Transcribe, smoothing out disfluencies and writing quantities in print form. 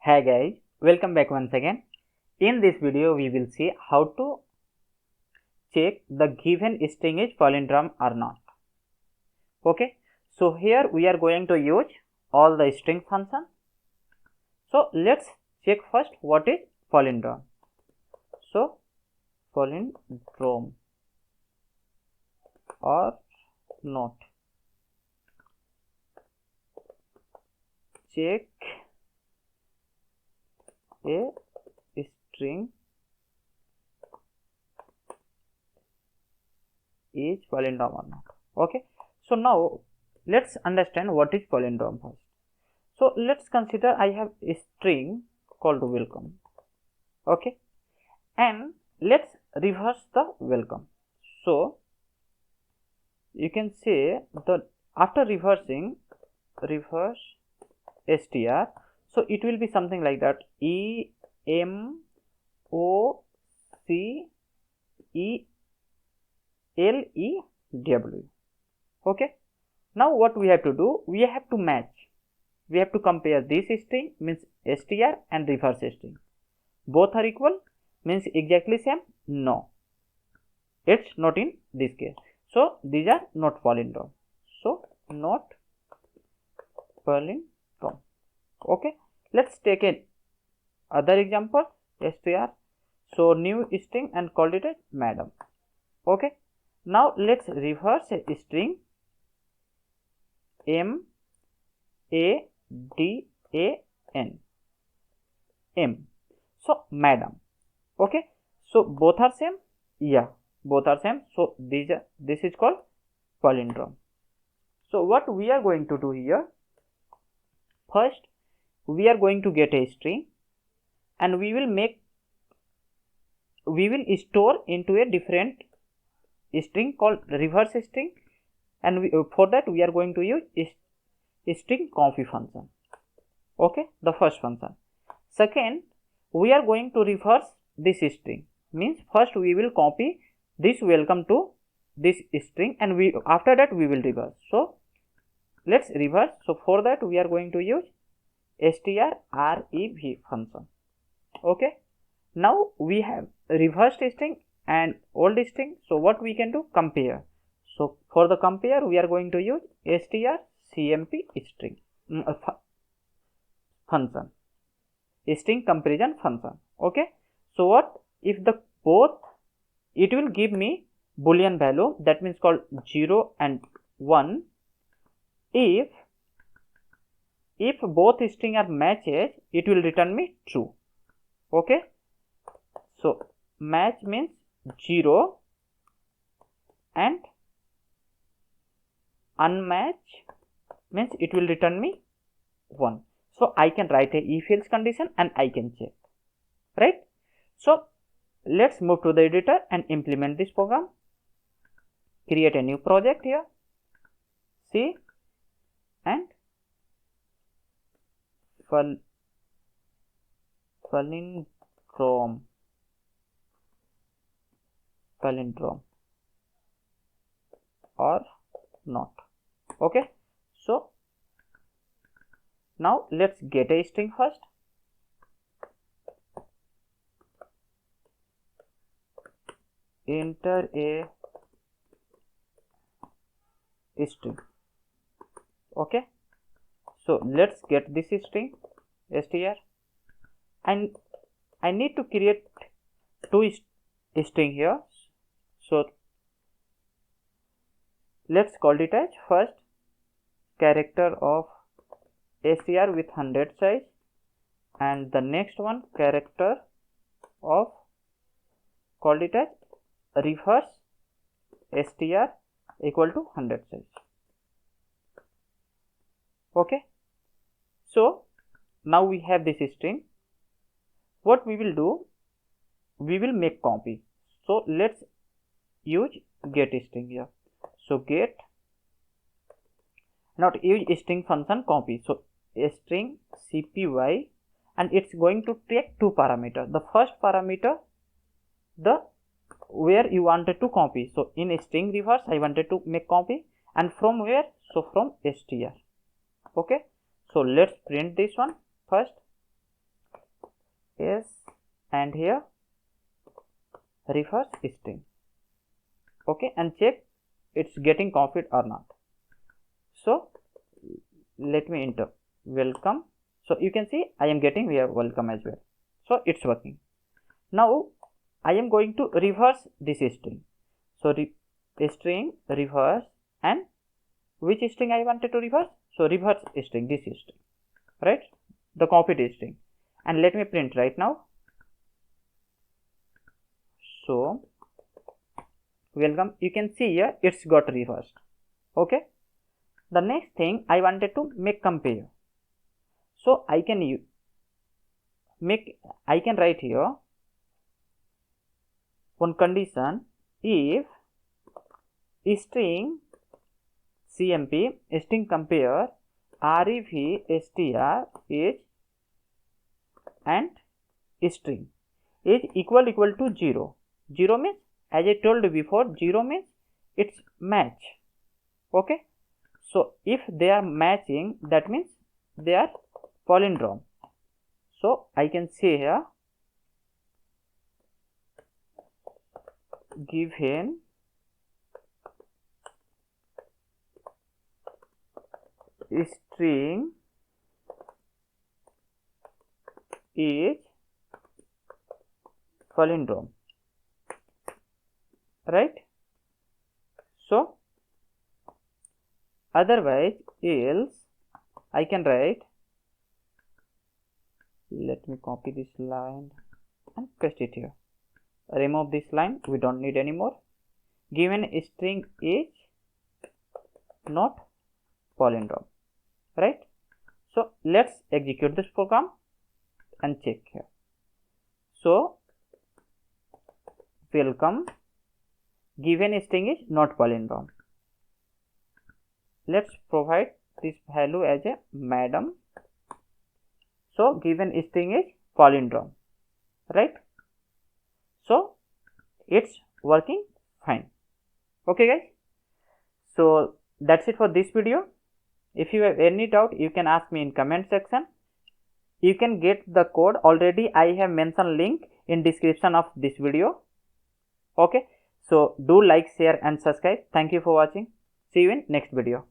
Hi guys, welcome back once again. In this video we will see how to check the given string is palindrome or not. Okay, so here we are going to use all the string function. So let's check first what is palindrome. So palindrome or not. Check a string is palindrome or not. Okay, so now let's understand what is palindrome first. So let's consider I have a string called welcome. Okay, and let's reverse the welcome. So you can say the after reversing reverse str, so it will be something like that: E M O C E L E W. Okay, now what we have to do, we have to match, we have to compare this string means str and reverse string. Both are equal means exactly same? No, it's not in this case. So these are not palindrome. So not palindrome. Okay, let's take a other example, str. So new string and called it as madam. Okay, now let's reverse a string M A D A N M. So madam. Okay, so both are same. Yeah, both are same. So this is called palindrome. So what we are going to do here, first we are going to get a string and we will store into a different string called reverse string, and for that we are going to use string copy function. Okay, the first function. Second, we are going to reverse this string, means first we will copy this welcome to this string and after that we will reverse. So let's reverse. So for that we are going to use strrev function. Okay, now we have reversed string and old string. So what we can do, compare. So for the compare we are going to use strcmp string function, string comparison function. Okay, so what if the both, it will give me boolean value, that means called 0 and 1. If both string are matches, it will return me true. Okay, so match means 0 and unmatch means it will return me 1. So I can write a if else condition and I can check, right? So let's move to the editor and implement this program. Create a new project here, C and palindrome or not. Okay, so now let's get a string first. Enter a string. Okay, so let's get this string str, and I need to create two string here. So let's call it as first character of str with 100 size, and the next one character of, called it as reverse str equal to 100 size. Okay, so now we have this string. What we will do, we will make copy. So let's use get string here. So get, not use string function copy. So a string cpy, and it's going to take two parameters. The first parameter, the where you wanted to copy. So in a string reverse I wanted to make copy, and from where? So from str. Okay, so let's print this one first. s and here reverse string. Okay, and check it's getting copied or not. So let me enter welcome. So you can see I am getting here welcome as well. So it's working. Now I am going to reverse this string. So string reverse, and which string I wanted to reverse? So reverse string, this string, right? The copied string. And let me print right now. So welcome, you can see here it's got reversed. Okay. The next thing I wanted to make compare. So I can write here one condition: if string cmp string compare ref str is and string is equal to 0. 0 means, as I told before, 0 means it's match. Okay. So if they are matching, that means they are palindrome. So I can say here given string is palindrome, right? So otherwise, else I can write, let me copy this line and paste it here. Remove this line, we don't need anymore. Given string is not palindrome, right? So let's execute this program and check here. So welcome, given string is not palindrome. Let's provide this value as a madam. So given string is palindrome, right? So it's working fine. Okay guys, so that's it for this video. If you have any doubt, you can ask me in comment section. You can get the code already. I have mentioned link in description of this video. Okay, so do like, share and subscribe. Thank you for watching. See you in next video.